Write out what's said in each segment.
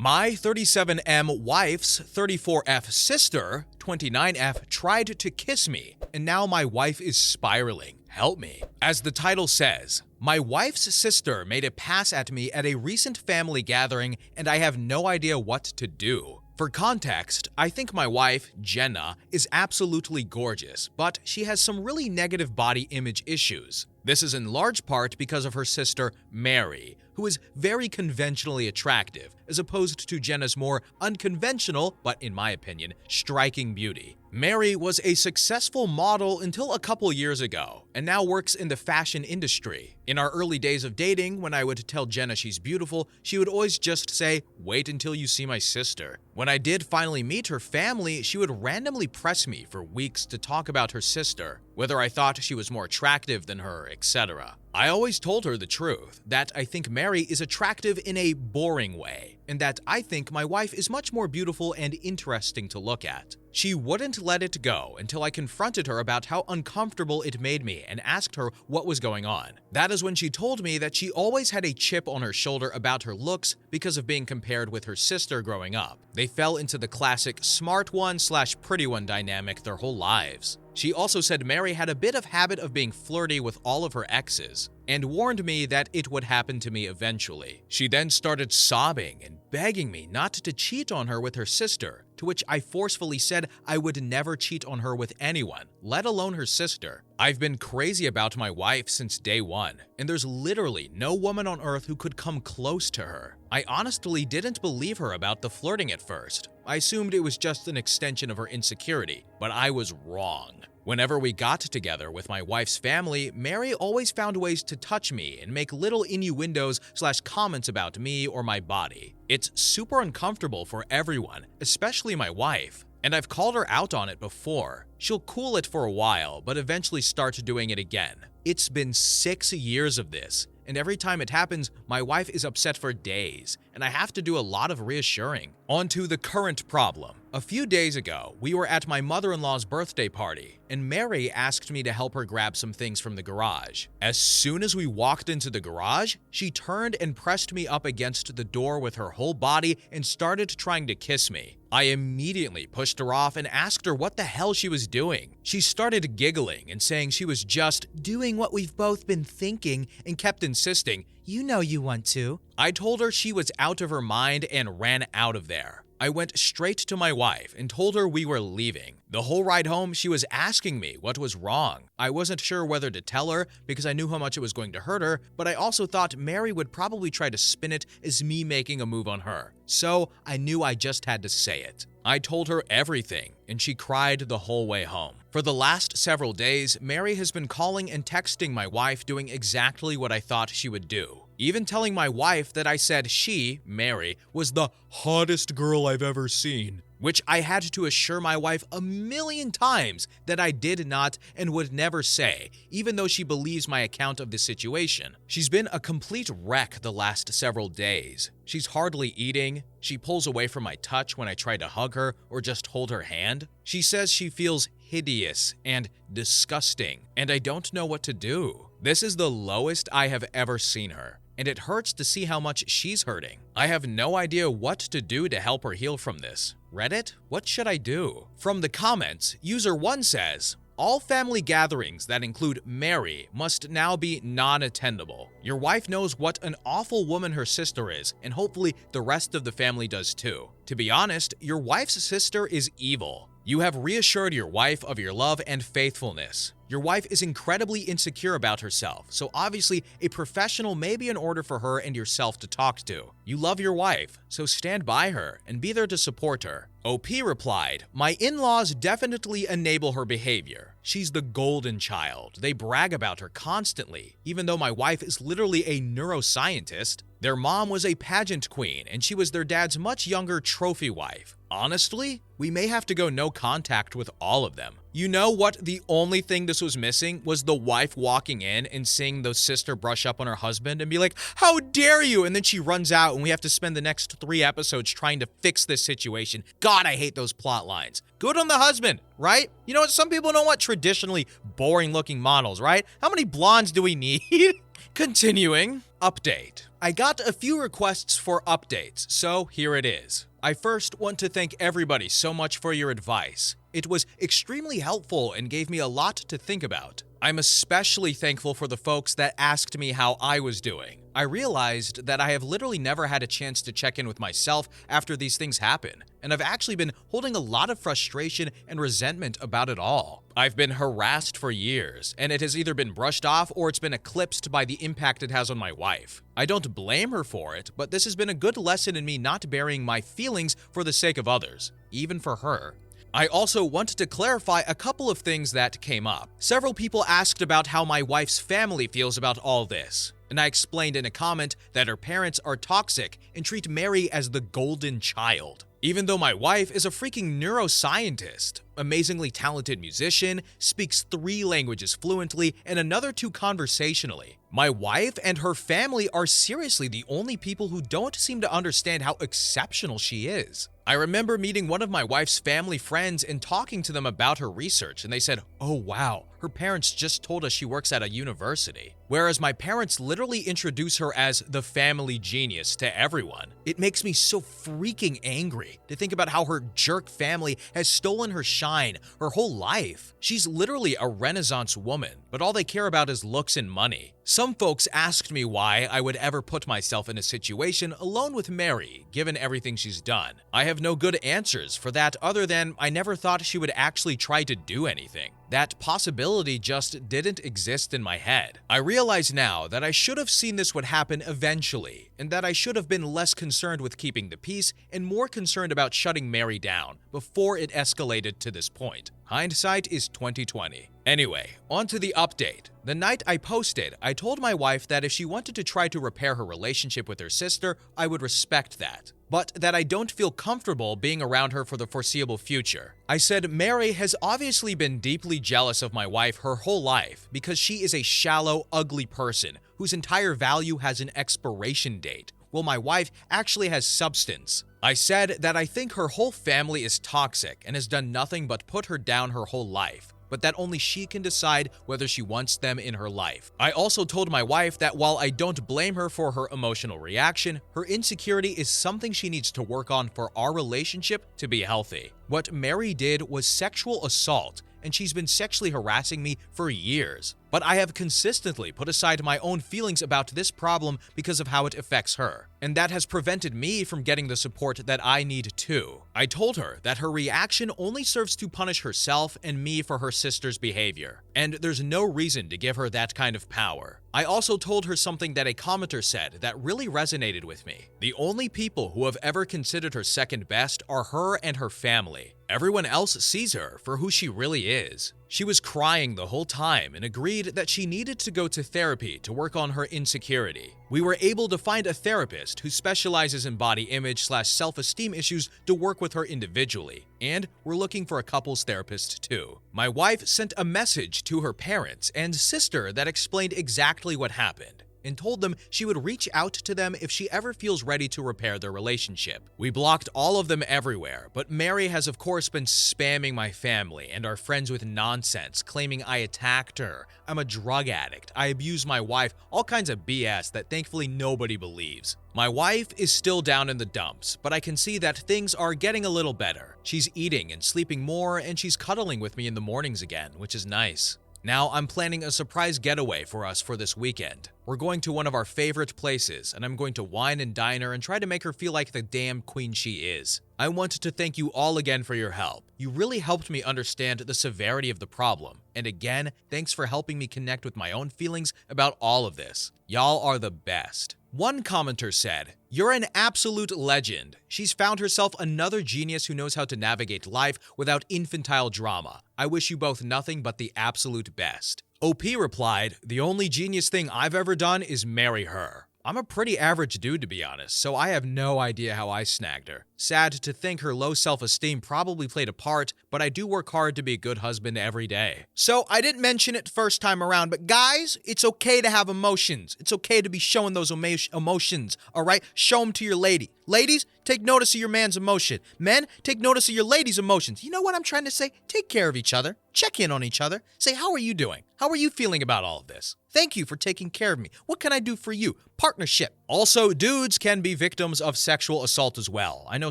My 37M wife's 34F sister, 29F, tried to kiss me, and now my wife is spiraling. Help me. As the title says, my wife's sister made a pass at me at a recent family gathering, and I have no idea what to do. For context, I think my wife, Jenna, is absolutely gorgeous, but she has some really negative body image issues. This is in large part because of her sister, Mary, who is very conventionally attractive, as opposed to Jenna's more unconventional, but in my opinion, striking beauty. Mary was a successful model until a couple years ago, and now works in the fashion industry. In our early days of dating, when I would tell Jenna she's beautiful, she would always just say, "Wait until you see my sister." When I did finally meet her family, she would randomly press me for weeks to talk about her sister, whether I thought she was more attractive than her, etc. I always told her the truth, that I think Mary is attractive in a boring way, and that I think my wife is much more beautiful and interesting to look at. She wouldn't let it go until I confronted her about how uncomfortable it made me and asked her what was going on. That is when she told me that she always had a chip on her shoulder about her looks because of being compared with her sister growing up. They fell into the classic smart one/pretty one dynamic their whole lives. She also said Mary had a bit of habit of being flirty with all of her exes, and warned me that it would happen to me eventually. She then started sobbing and begging me not to cheat on her with her sister, to which I forcefully said I would never cheat on her with anyone, let alone her sister. I've been crazy about my wife since day one, and there's literally no woman on earth who could come close to her. I honestly didn't believe her about the flirting at first. I assumed it was just an extension of her insecurity, but I was wrong. Whenever we got together with my wife's family, Mary always found ways to touch me and make little innuendos/comments about me or my body. It's super uncomfortable for everyone, especially my wife. And I've called her out on it before. She'll cool it for a while, but eventually start doing it again. It's been 6 years of this, and every time it happens, my wife is upset for days, and I have to do a lot of reassuring. On to the current problem. A few days ago, we were at my mother-in-law's birthday party, and Mary asked me to help her grab some things from the garage. As soon as we walked into the garage, she turned and pressed me up against the door with her whole body and started trying to kiss me. I immediately pushed her off and asked her what the hell she was doing. She started giggling and saying she was just doing what we've both been thinking, and kept insisting, "You know you want to." I told her she was out of her mind and ran out of there. I went straight to my wife and told her we were leaving. The whole ride home, she was asking me what was wrong. I wasn't sure whether to tell her because I knew how much it was going to hurt her, but I also thought Mary would probably try to spin it as me making a move on her. So I knew I just had to say it. I told her everything, and she cried the whole way home. For the last several days, Mary has been calling and texting my wife doing exactly what I thought she would do. Even telling my wife that I said she, Mary, was the hottest girl I've ever seen, which I had to assure my wife a million times that I did not and would never say, even though she believes my account of the situation. She's been a complete wreck the last several days. She's hardly eating. She pulls away from my touch when I try to hug her or just hold her hand. She says she feels hideous and disgusting, and I don't know what to do. This is the lowest I have ever seen her, and it hurts to see how much she's hurting. I have no idea what to do to help her heal from this. Reddit, what should I do? From the comments, user 1 says, all family gatherings that include Mary must now be non-attendable. Your wife knows what an awful woman her sister is, and hopefully the rest of the family does too. To be honest, your wife's sister is evil. You have reassured your wife of your love and faithfulness. Your wife is incredibly insecure about herself, so obviously a professional may be in order for her and yourself to talk to. You love your wife, so stand by her and be there to support her. OP replied, my in-laws definitely enable her behavior. She's the golden child. They brag about her constantly, even though my wife is literally a neuroscientist. Their mom was a pageant queen, and she was their dad's much younger trophy wife. Honestly, we may have to go no contact with all of them. You know what? The only thing this was missing was the wife walking in and seeing the sister brush up on her husband and be like, how dare you? And then she runs out and we have to spend the next 3 episodes trying to fix this situation. God, I hate those plot lines. Good on the husband, right? You know what? Some people don't want traditionally boring looking models, right? How many blondes do we need? Continuing, update. I got a few requests for updates, so here it is. I first want to thank everybody so much for your advice. It was extremely helpful and gave me a lot to think about. I'm especially thankful for the folks that asked me how I was doing. I realized that I have literally never had a chance to check in with myself after these things happen, and I've actually been holding a lot of frustration and resentment about it all. I've been harassed for years, and it has either been brushed off or it's been eclipsed by the impact it has on my wife. I don't blame her for it, but this has been a good lesson in me not burying my feelings for the sake of others, even for her. I also wanted to clarify a couple of things that came up. Several people asked about how my wife's family feels about all this, and I explained in a comment that her parents are toxic and treat Mary as the golden child. Even though my wife is a freaking neuroscientist, amazingly talented musician, speaks 3 languages fluently and another 2 conversationally, my wife and her family are seriously the only people who don't seem to understand how exceptional she is. I remember meeting one of my wife's family friends and talking to them about her research, and they said, "Oh wow, her parents just told us she works at a university." Whereas my parents literally introduce her as the family genius to everyone. It makes me so freaking angry to think about how her jerk family has stolen her shine her whole life. She's literally a Renaissance woman, but all they care about is looks and money. Some folks asked me why I would ever put myself in a situation alone with Mary, given everything she's done. I have no good answers for that other than I never thought she would actually try to do anything. That possibility just didn't exist in my head. I realize now that I should have seen this would happen eventually, and that I should have been less concerned with keeping the peace and more concerned about shutting Mary down before it escalated to this point. Hindsight is 2020. Anyway, on to the update. The night I posted, I told my wife that if she wanted to try to repair her relationship with her sister, I would respect that, but that I don't feel comfortable being around her for the foreseeable future. I said Mary has obviously been deeply jealous of my wife her whole life because she is a shallow, ugly person whose entire value has an expiration date, while my wife actually has substance. I said that I think her whole family is toxic and has done nothing but put her down her whole life, but that only she can decide whether she wants them in her life. I also told my wife that while I don't blame her for her emotional reaction, her insecurity is something she needs to work on for our relationship to be healthy. What Mary did was sexual assault, and she's been sexually harassing me for years. But I have consistently put aside my own feelings about this problem because of how it affects her, and that has prevented me from getting the support that I need too. I told her that her reaction only serves to punish herself and me for her sister's behavior, and there's no reason to give her that kind of power. I also told her something that a commenter said that really resonated with me. The only people who have ever considered her second best are her and her family. Everyone else sees her for who she really is. She was crying the whole time and agreed that she needed to go to therapy to work on her insecurity. We were able to find a therapist who specializes in body image/self-esteem issues to work with her individually, and we're looking for a couples therapist too. My wife sent a message to her parents and sister that explained exactly what happened, and told them she would reach out to them if she ever feels ready to repair their relationship. We blocked all of them everywhere, but Mary has of course been spamming my family and our friends with nonsense, claiming I attacked her, I'm a drug addict, I abuse my wife, all kinds of BS that thankfully nobody believes. My wife is still down in the dumps, but I can see that things are getting a little better. She's eating and sleeping more, and she's cuddling with me in the mornings again, which is nice. Now I'm planning a surprise getaway for us for this weekend. We're going to one of our favorite places, and I'm going to wine and dine her and try to make her feel like the damn queen she is. I wanted to thank you all again for your help. You really helped me understand the severity of the problem. And again, thanks for helping me connect with my own feelings about all of this. Y'all are the best. One commenter said, "You're an absolute legend. She's found herself another genius who knows how to navigate life without infantile drama. I wish you both nothing but the absolute best." OP replied, "The only genius thing I've ever done is marry her. I'm a pretty average dude, to be honest, so I have no idea how I snagged her. Sad to think her low self-esteem probably played a part, but I do work hard to be a good husband every day." So I didn't mention it first time around, but guys, it's okay to have emotions. It's okay to be showing those emotions, all right? Show them to your lady. Ladies, take notice of your man's emotion. Men, take notice of your lady's emotions. You know what I'm trying to say? Take care of each other. Check in on each other. Say, how are you doing? How are you feeling about all of this? Thank you for taking care of me. What can I do for you? Partnership. Also, dudes can be victims of sexual assault as well. I know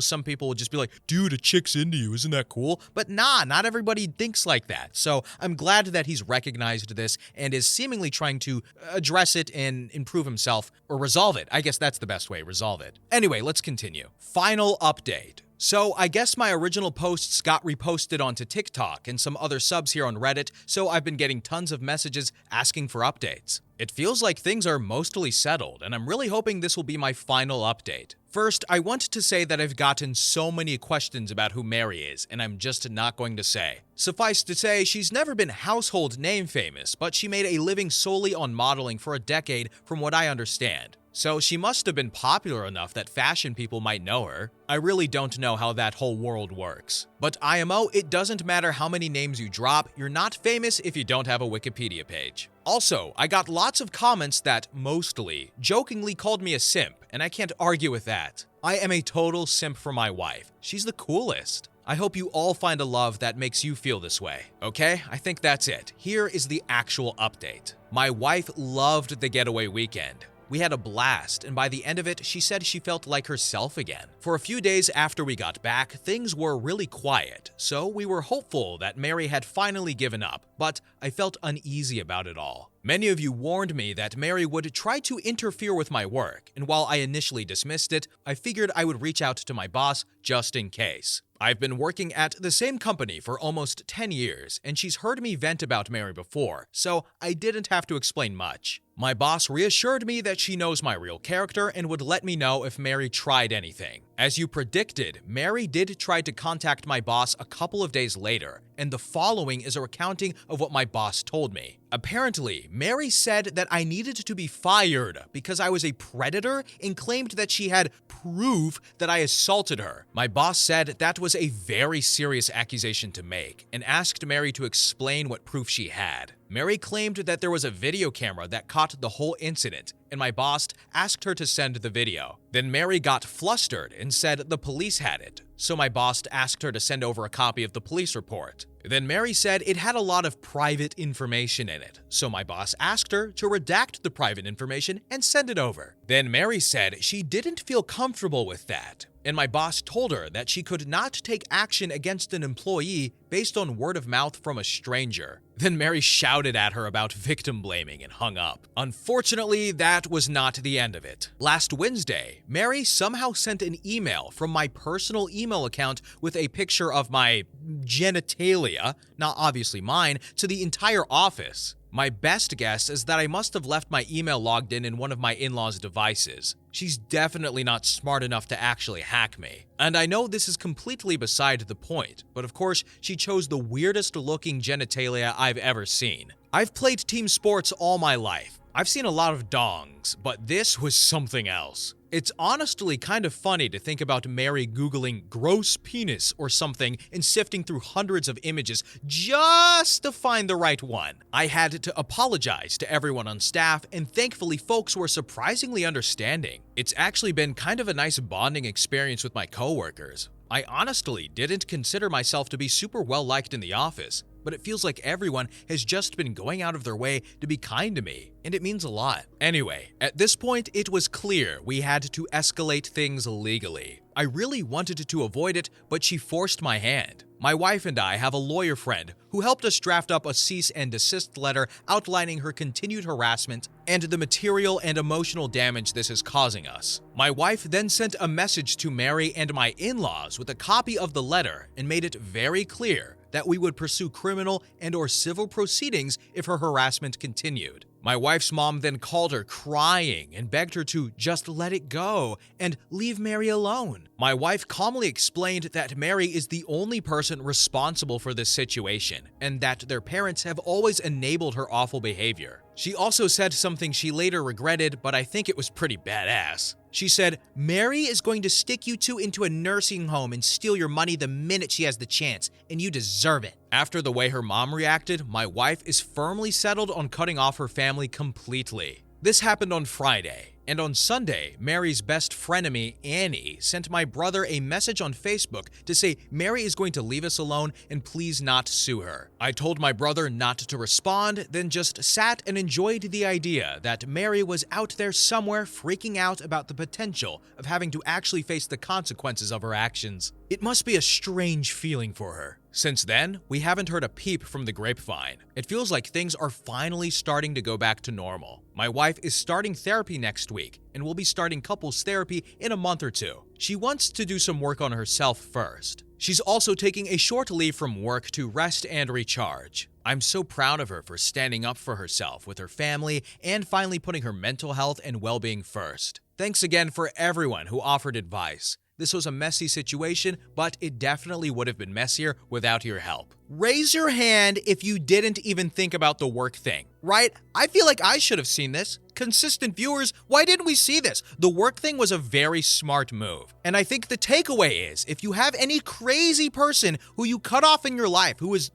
some people will just be like, dude, a chick's into you. Isn't that cool? But nah, not everybody thinks like that. So I'm glad that he's recognized this and is seemingly trying to address it and improve himself or resolve it. I guess that's the best way, resolve it. Anyway, let's continue. Final update. So I guess my original posts got reposted onto TikTok and some other subs here on Reddit, so I've been getting tons of messages asking for updates. It feels like things are mostly settled, and I'm really hoping this will be my final update. First, I want to say that I've gotten so many questions about who Mary is, and I'm just not going to say. Suffice to say, she's never been household name famous, but she made a living solely on modeling for a decade from what I understand. So she must have been popular enough that fashion people might know her. I really don't know how that whole world works. But IMO, it doesn't matter how many names you drop, you're not famous if you don't have a Wikipedia page. Also, I got lots of comments that, mostly, jokingly called me a simp, and I can't argue with that. I am a total simp for my wife. She's the coolest. I hope you all find a love that makes you feel this way. Okay, I think that's it. Here is the actual update. My wife loved the getaway weekend. We had a blast, and by the end of it, she said she felt like herself again. For a few days after we got back, things were really quiet, so we were hopeful that Mary had finally given up, but I felt uneasy about it all. Many of you warned me that Mary would try to interfere with my work, and while I initially dismissed it, I figured I would reach out to my boss just in case. I've been working at the same company for almost 10 years, and she's heard me vent about Mary before, so I didn't have to explain much. My boss reassured me that she knows my real character and would let me know if Mary tried anything. As you predicted, Mary did try to contact my boss a couple of days later, and the following is a recounting of what my boss told me. Apparently, Mary said that I needed to be fired because I was a predator and claimed that she had proof that I assaulted her. My boss said that was a very serious accusation to make and asked Mary to explain what proof she had. Mary claimed that there was a video camera that caught the whole incident, and my boss asked her to send the video. Then Mary got flustered and said the police had it, so my boss asked her to send over a copy of the police report. Then Mary said it had a lot of private information in it, so my boss asked her to redact the private information and send it over. Then Mary said she didn't feel comfortable with that, and my boss told her that she could not take action against an employee based on word of mouth from a stranger. Then Mary shouted at her about victim blaming and hung up. Unfortunately, that was not the end of it. Last Wednesday, Mary somehow sent an email from my personal email account with a picture of my genitalia, not obviously mine, to the entire office. My best guess is that I must have left my email logged in one of my in-laws' devices. She's definitely not smart enough to actually hack me. And I know this is completely beside the point, but of course, she chose the weirdest looking genitalia I've ever seen. I've played team sports all my life. I've seen a lot of dongs, but this was something else. It's honestly kind of funny to think about Mary Googling gross penis or something and sifting through hundreds of images just to find the right one. I had to apologize to everyone on staff, and thankfully folks were surprisingly understanding. It's actually been kind of a nice bonding experience with my coworkers. I honestly didn't consider myself to be super well liked in the office, but it feels like everyone has just been going out of their way to be kind to me, and it means a lot. Anyway, at this point, it was clear we had to escalate things legally. I really wanted to avoid it, but she forced my hand. My wife and I have a lawyer friend who helped us draft up a cease and desist letter outlining her continued harassment and the material and emotional damage this is causing us. My wife then sent a message to Mary and my in-laws with a copy of the letter and made it very clear that we would pursue criminal and/or civil proceedings if her harassment continued. My wife's mom then called her crying and begged her to just let it go and leave Mary alone. My wife calmly explained that Mary is the only person responsible for this situation and that their parents have always enabled her awful behavior. She also said something she later regretted, but I think it was pretty badass. She said, "Mary is going to stick you two into a nursing home and steal your money the minute she has the chance, and you deserve it." After the way her mom reacted, my wife is firmly settled on cutting off her family completely. This happened on Friday, And on Sunday, Mary's best frenemy, Annie, sent my brother a message on Facebook to say Mary is going to leave us alone and please not sue her. I told my brother not to respond, then just sat and enjoyed the idea that Mary was out there somewhere freaking out about the potential of having to actually face the consequences of her actions. It must be a strange feeling for her. Since then, we haven't heard a peep from the grapevine. It feels like things are finally starting to go back to normal. My wife is starting therapy next week and will be starting couples therapy in a month or two. She wants to do some work on herself first. She's also taking a short leave from work to rest and recharge. I'm so proud of her for standing up for herself with her family and finally putting her mental health and well-being first. Thanks again for everyone who offered advice. This was a messy situation, but it definitely would have been messier without your help. Raise your hand if you didn't even think about the work thing, right? I feel like I should have seen this. Consistent viewers, why didn't we see this? The work thing was a very smart move. And I think the takeaway is, if you have any crazy person who you cut off in your life, who is,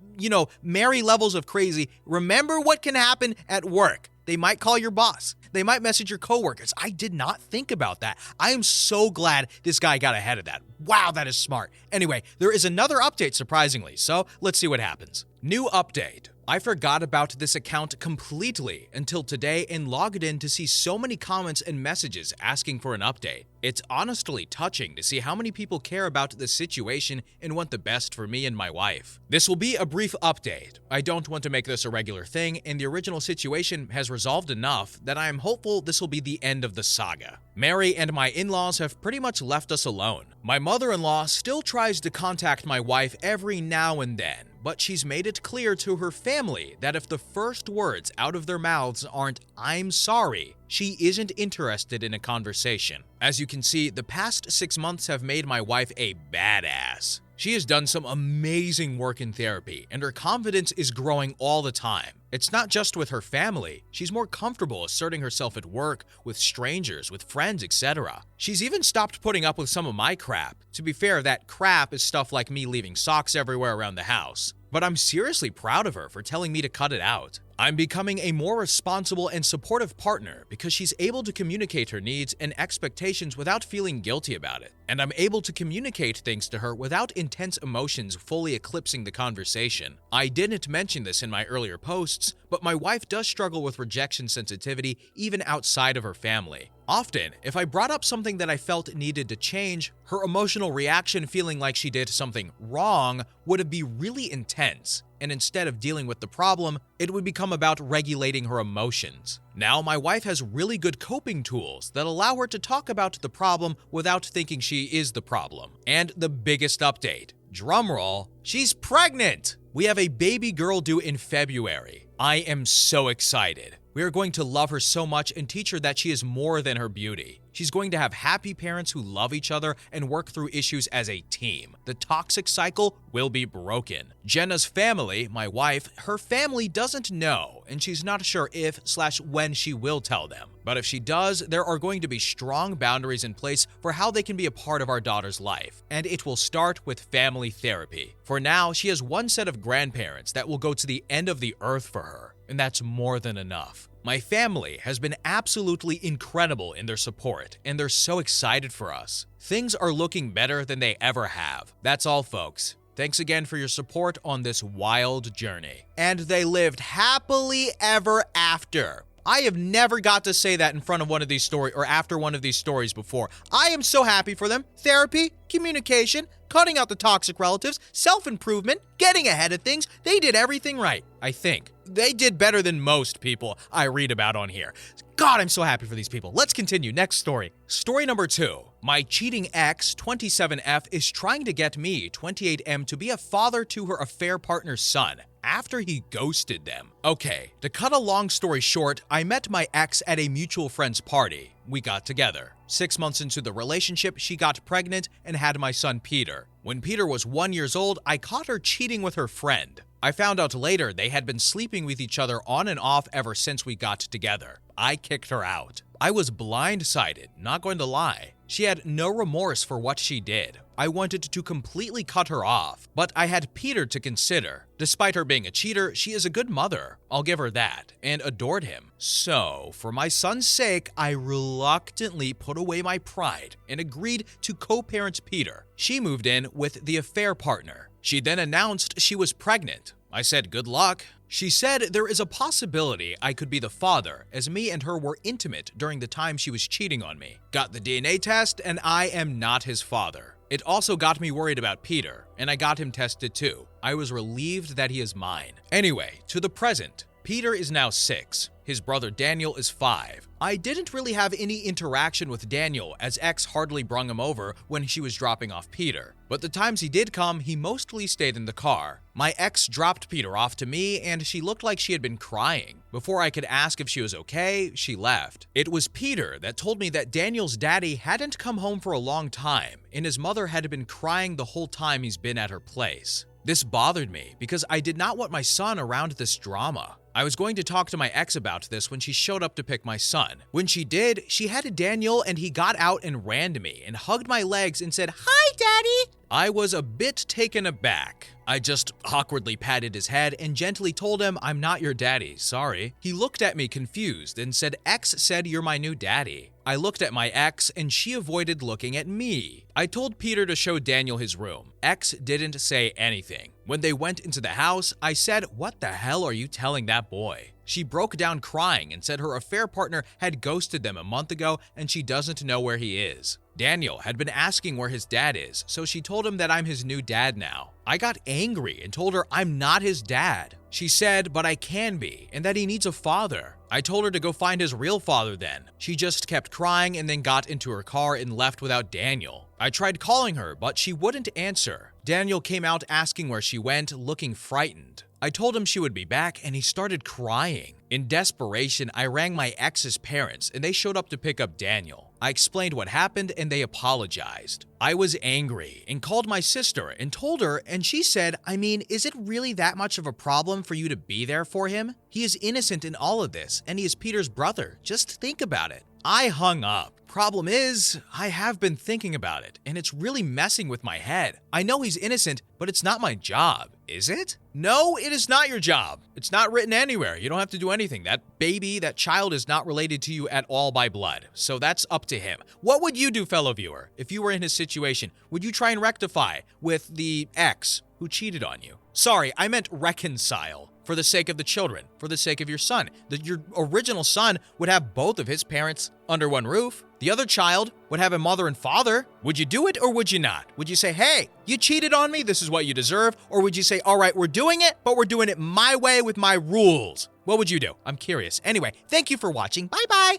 Mary levels of crazy, remember what can happen at work. They might call your boss. They might message your coworkers. I did not think about that. I am so glad this guy got ahead of that. Wow, that is smart. Anyway, there is another update, surprisingly, so let's see what happens. New update. I forgot about this account completely until today and logged in to see so many comments and messages asking for an update. It's honestly touching to see how many people care about the situation and want the best for me and my wife. This will be a brief update. I don't want to make this a regular thing, and the original situation has resolved enough that I am hopeful this will be the end of the saga. Mary and my in-laws have pretty much left us alone. My mother-in-law still tries to contact my wife every now and then, but she's made it clear to her family that if the first words out of their mouths aren't "I'm sorry," she isn't interested in a conversation. As you can see, the past 6 months have made my wife a badass. She has done some amazing work in therapy, and her confidence is growing all the time. It's not just with her family. She's more comfortable asserting herself at work, with strangers, with friends, etc. She's even stopped putting up with some of my crap. To be fair, that crap is stuff like me leaving socks everywhere around the house. But I'm seriously proud of her for telling me to cut it out. I'm becoming a more responsible and supportive partner because she's able to communicate her needs and expectations without feeling guilty about it. And I'm able to communicate things to her without intense emotions fully eclipsing the conversation. I didn't mention this in my earlier posts, but my wife does struggle with rejection sensitivity even outside of her family. Often, if I brought up something that I felt needed to change, her emotional reaction feeling like she did something wrong would be really intense. And instead of dealing with the problem, it would become about regulating her emotions. Now, my wife has really good coping tools that allow her to talk about the problem without thinking she is the problem. And the biggest update, drumroll, she's pregnant! We have a baby girl due in February. I am so excited. We are going to love her so much and teach her that she is more than her beauty. She's going to have happy parents who love each other and work through issues as a team. The toxic cycle will be broken. Jenna's family, my wife, her family doesn't know, and she's not sure if/when she will tell them. But if she does, there are going to be strong boundaries in place for how they can be a part of our daughter's life. And it will start with family therapy. For now, she has one set of grandparents that will go to the end of the earth for her, and that's more than enough. My family has been absolutely incredible in their support, and they're so excited for us. Things are looking better than they ever have. That's all, folks. Thanks again for your support on this wild journey. And they lived happily ever after. I have never got to say that in front of one of these stories or after one of these stories before. I am so happy for them. Therapy, communication, cutting out the toxic relatives, self-improvement, getting ahead of things. They did everything right, I think. They did better than most people I read about on here. God, I'm so happy for these people. Let's continue. Next story. Story number 2. My cheating ex, 27F, is trying to get me, 28M, to be a father to her affair partner's son after he ghosted them. Okay, to cut a long story short, I met my ex at a mutual friend's party. We got together. 6 months into the relationship, she got pregnant and had my son Peter. When Peter was 1 year old, I caught her cheating with her friend. I found out later they had been sleeping with each other on and off ever since we got together. I kicked her out. I was blindsided, not going to lie. She had no remorse for what she did. I wanted to completely cut her off, but I had Peter to consider. Despite her being a cheater, she is a good mother, I'll give her that, and adored him. So, for my son's sake, I reluctantly put away my pride and agreed to co-parent Peter. She moved in with the affair partner. She then announced she was pregnant. I said good luck. She said there is a possibility I could be the father, as me and her were intimate during the time she was cheating on me. Got the DNA test, and I am not his father. It also got me worried about Peter, and I got him tested too. I was relieved that he is mine. Anyway, to the present. Peter is now 6. His brother Daniel is 5. I didn't really have any interaction with Daniel, as X hardly brung him over when she was dropping off Peter. But the times he did come, he mostly stayed in the car. My ex dropped Peter off to me, and she looked like she had been crying. Before I could ask if she was okay, she left. It was Peter that told me that Daniel's daddy hadn't come home for a long time, and his mother had been crying the whole time he's been at her place. This bothered me because I did not want my son around this drama. I was going to talk to my ex about this when she showed up to pick my son. When she did, she had Daniel and he got out and ran to me and hugged my legs and said, "Hi, Daddy!" I was a bit taken aback. I just awkwardly patted his head and gently told him, "I'm not your daddy, sorry." He looked at me confused and said, "X said you're my new daddy." I looked at my ex and she avoided looking at me. I told Peter to show Daniel his room. X didn't say anything. When they went into the house, I said, "What the hell are you telling that boy?" She broke down crying and said her affair partner had ghosted them a month ago and she doesn't know where he is. Daniel had been asking where his dad is, so she told him that I'm his new dad now. I got angry and told her I'm not his dad. She said, "But I can be, and that he needs a father." I told her to go find his real father then. She just kept crying and then got into her car and left without Daniel. I tried calling her, but she wouldn't answer. Daniel came out asking where she went, looking frightened. I told him she would be back and he started crying. In desperation, I rang my ex's parents and they showed up to pick up Daniel. I explained what happened and they apologized. I was angry and called my sister and told her, and she said, "I mean, is it really that much of a problem for you to be there for him? He is innocent in all of this and he is Peter's brother. Just think about it." I hung up. Problem is, I have been thinking about it, and it's really messing with my head. I know he's innocent, but it's not my job, is it? No, it is not your job. It's not written anywhere. You don't have to do anything. That baby, that child is not related to you at all by blood, so that's up to him. What would you do, fellow viewer, if you were in his situation? Would you try and rectify with the ex who cheated on you? Sorry, I meant reconcile. For the sake of the children, for the sake of your son. Your original son would have both of his parents under one roof. The other child would have a mother and father. Would you do it or would you not? Would you say, "Hey, you cheated on me, this is what you deserve"? Or would you say, "All right, we're doing it, but we're doing it my way with my rules"? What would you do? I'm curious. Anyway, thank you for watching. Bye-bye.